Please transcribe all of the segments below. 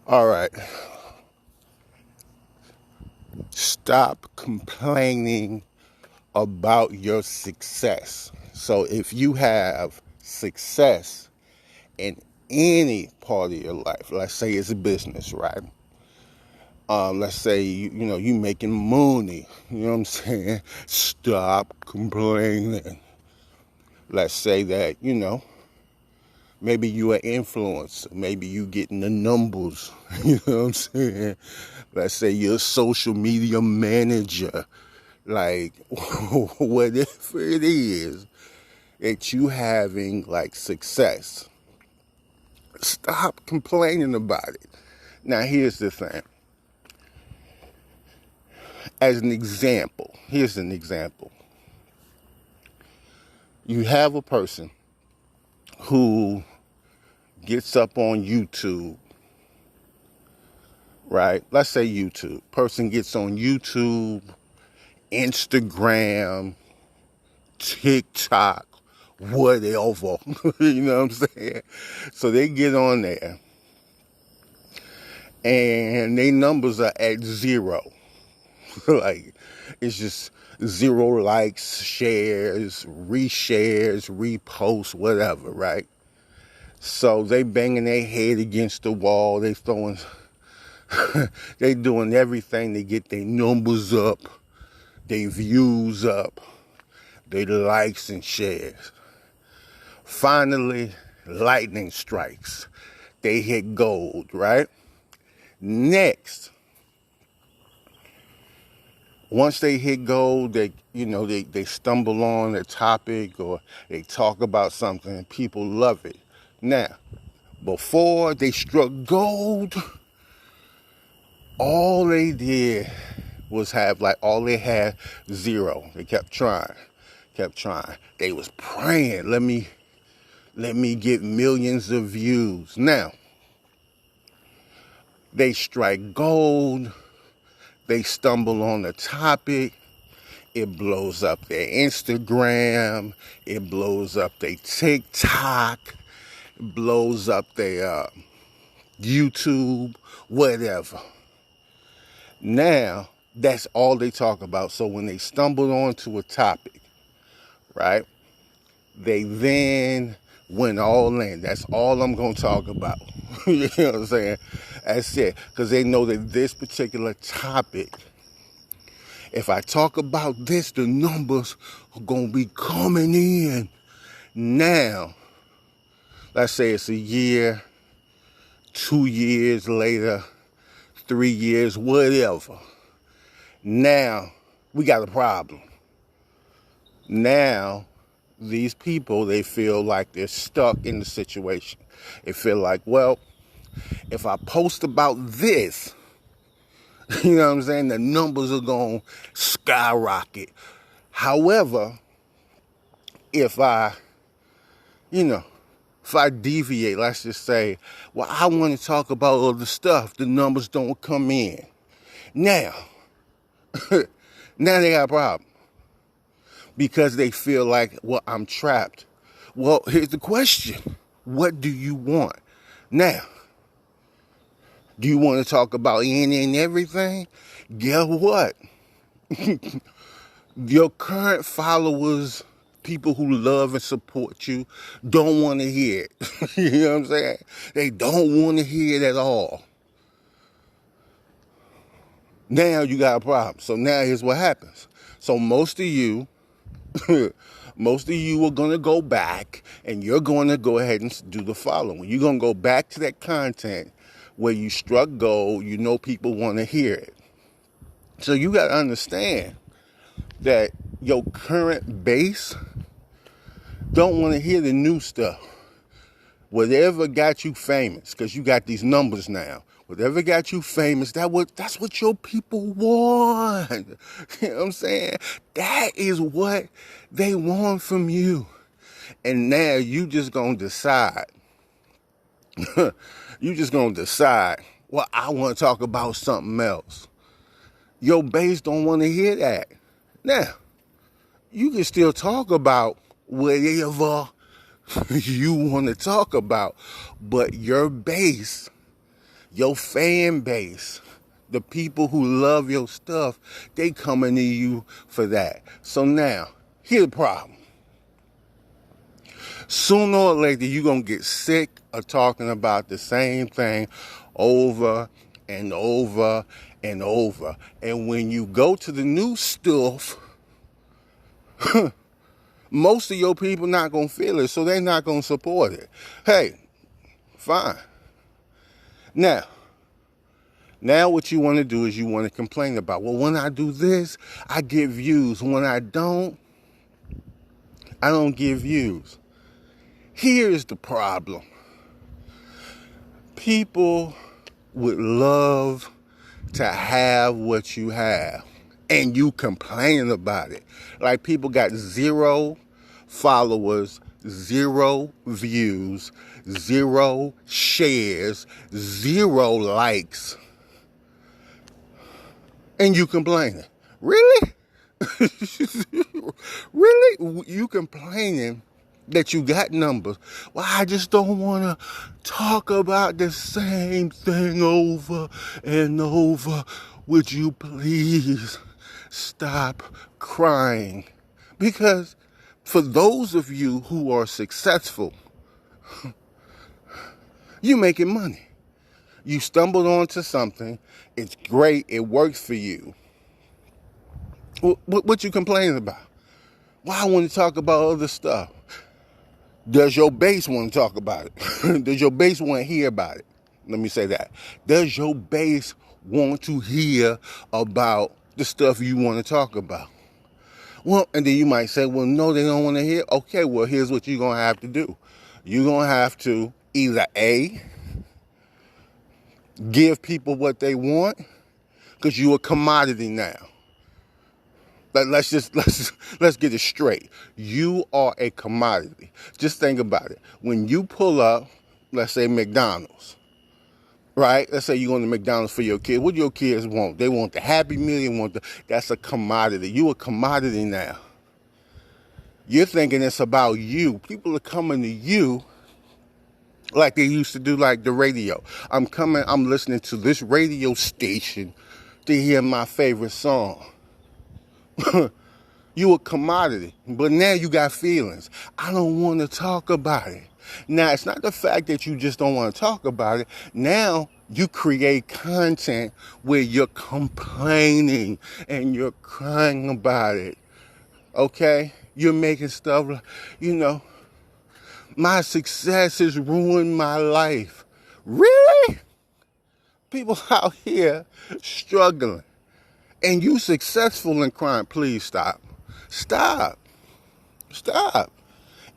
All right. Stop complaining about your success. So if you have success in any part of your life, let's say it's a business, right? Let's say you making money. You know what I'm saying? Stop complaining. Let's say that maybe you an influencer. Maybe you getting the numbers. You know what I'm saying? Let's say you're a social media manager. Like, whatever it is that you having like success, stop complaining about it. Now, here's the thing. Here's an example. You have a person who gets up on YouTube, right? Let's say YouTube. Person gets on YouTube, Instagram, TikTok, whatever. You know what I'm saying? So they get on there and their numbers are at zero. Like, it's just zero likes, shares, reshares, reposts, whatever, right? So they banging their head against the wall. They throwing, they doing everything to get their numbers up, their views up, their likes and shares. Finally, lightning strikes. They hit gold, right? Next, once they hit gold, they stumble on a topic or they talk about something and people love it. Now, before they struck gold, all they did was all they had zero. They kept trying. They was praying, let me get millions of views. Now, they strike gold. They stumble on a topic. It blows up their Instagram. It blows up their TikTok. It blows up their YouTube, whatever. Now, that's all they talk about. So when they stumbled onto a topic, right, they then went all in. That's all I'm going to talk about. You know what I'm saying? That's it. Because they know that this particular topic, if I talk about this, the numbers are going to be coming in. Now, let's say it's a year, 2 years later, 3 years, whatever. Now, we got a problem. Now, these people, they feel like they're stuck in the situation. They feel like, well, if I post about this, you know what I'm saying, the numbers are going to skyrocket. However, if I deviate, let's just say, well, I want to talk about other stuff, the numbers don't come in. Now, now they got a problem. Because they feel like, well, I'm trapped. Well, here's the question. What do you want? Now, do you want to talk about any and everything? Guess what? Your current followers, people who love and support you, don't want to hear it. You know what I'm saying? They don't want to hear it at all. Now you got a problem. So now here's what happens. So most of you are going to go back and you're going to go ahead and do the following. You're going to go back to that content where you struck gold. You know people want to hear it. So you got to understand that your current base don't want to hear the new stuff. Whatever got you famous, because you got these numbers now. Whatever got you famous, that's what your people want. You know what I'm saying? That is what they want from you. And now you just gonna decide. You just gonna decide, well, I want to talk about something else. Your base don't want to hear that. Now, you can still talk about whatever you want to talk about, but your base Your fan base, the people who love your stuff, they coming to you for that. So now, here's the problem. Sooner or later, you're going to get sick of talking about the same thing over and over and over. And when you go to the new stuff, most of your people not going to feel it, so they're not going to support it. Hey, fine. Now what you want to do is you want to complain about, well, when I do this, I get views. When I don't get views. Here's the problem. People would love to have what you have, and you complaining about it. Like, people got 0 followers, 0 views, 0 shares, 0 likes, and you complaining. Really? Really? You complaining that you got numbers? Well, I just don't want to talk about the same thing over and over. Would you please stop crying? Because for those of you who are successful, you're making money. You stumbled onto something. It's great. It works for you. What you complaining about? Why I want to talk about other stuff? Does your base want to talk about it? Does your base want to hear about it? Let me say that. Does your base want to hear about the stuff you want to talk about? Well, and then you might say, well, no, they don't want to hear. Okay, well, here's what you're going to have to do. You're going to have to either A, give people what they want, because you're a commodity now. Let's get it straight. You are a commodity. Just think about it. When you pull up, let's say McDonald's, right? Let's say you're going to McDonald's for your kids. What do your kids want? They want the Happy Meal. That's a commodity. You a commodity now. You're thinking it's about you. People are coming to you like they used to do, like the radio. I'm listening to this radio station to hear my favorite song. You a commodity, but now you got feelings. I don't want to talk about it. Now, it's not the fact that you just don't want to talk about it. Now you create content where you're complaining and you're crying about it. Okay? You're making stuff, my success has ruined my life. Really? People out here struggling. And you successful in crime, please stop. Stop.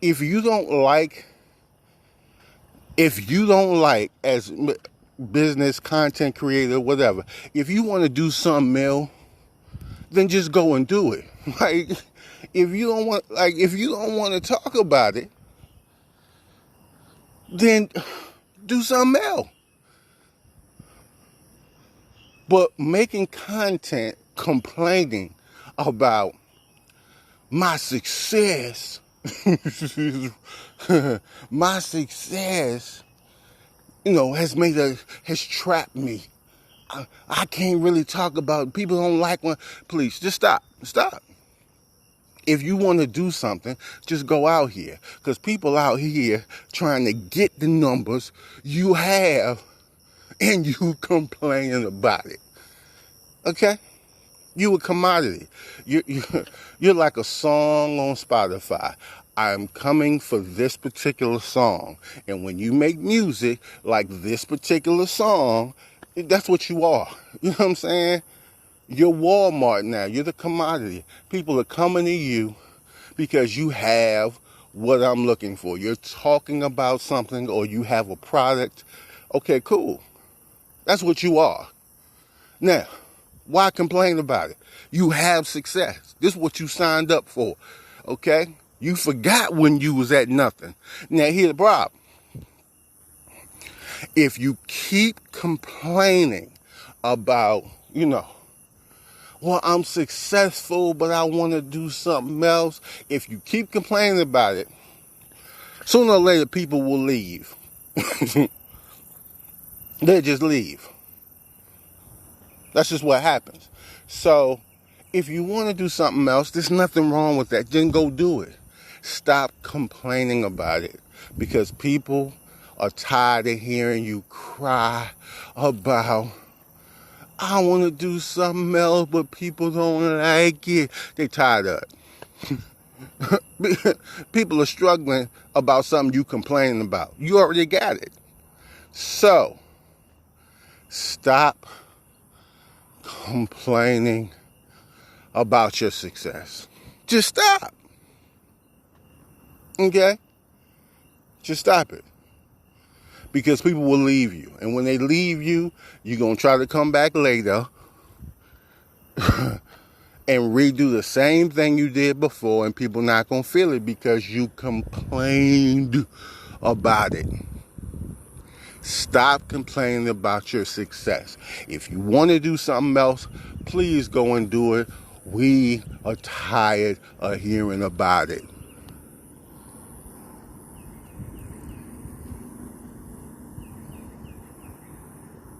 If you don't like as business, content creator, whatever, if you want to do something else, then just go and do it. Like, if you don't want to talk about it, then do something else. But making content complaining about my success, has trapped me. I can't really talk about it. People don't like one. Please, just stop. If you want to do something, just go out here. Because people out here trying to get the numbers you have, and you complaining about it. Okay? You a commodity. You're like a song on Spotify. I'm coming for this particular song. And when you make music like this particular song, that's what you are. You know what I'm saying? You're Walmart now. You're the commodity. People are coming to you because you have what I'm looking for. You're talking about something, or you have a product. Okay, cool. That's what you are. Now, why complain about it? You have success. This is what you signed up for. Okay? You forgot when you was at nothing. Now, here's the problem. If you keep complaining about, well, I'm successful, but I want to do something else. If you keep complaining about it, sooner or later, people will leave. They just leave. That's just what happens. So if you want to do something else, there's nothing wrong with that. Then go do it. Stop complaining about it, because people are tired of hearing you cry about, I want to do something else, but people don't like it. They tired of it. People are struggling about something you complaining about. You already got it. So stop complaining about your success. Just stop. Okay? Just stop it. Because people will leave you. And when they leave you, you're going to try to come back later and redo the same thing you did before, and people not going to feel it because you complained about it. Stop complaining about your success. If you want to do something else, please go and do it. We are tired of hearing about it.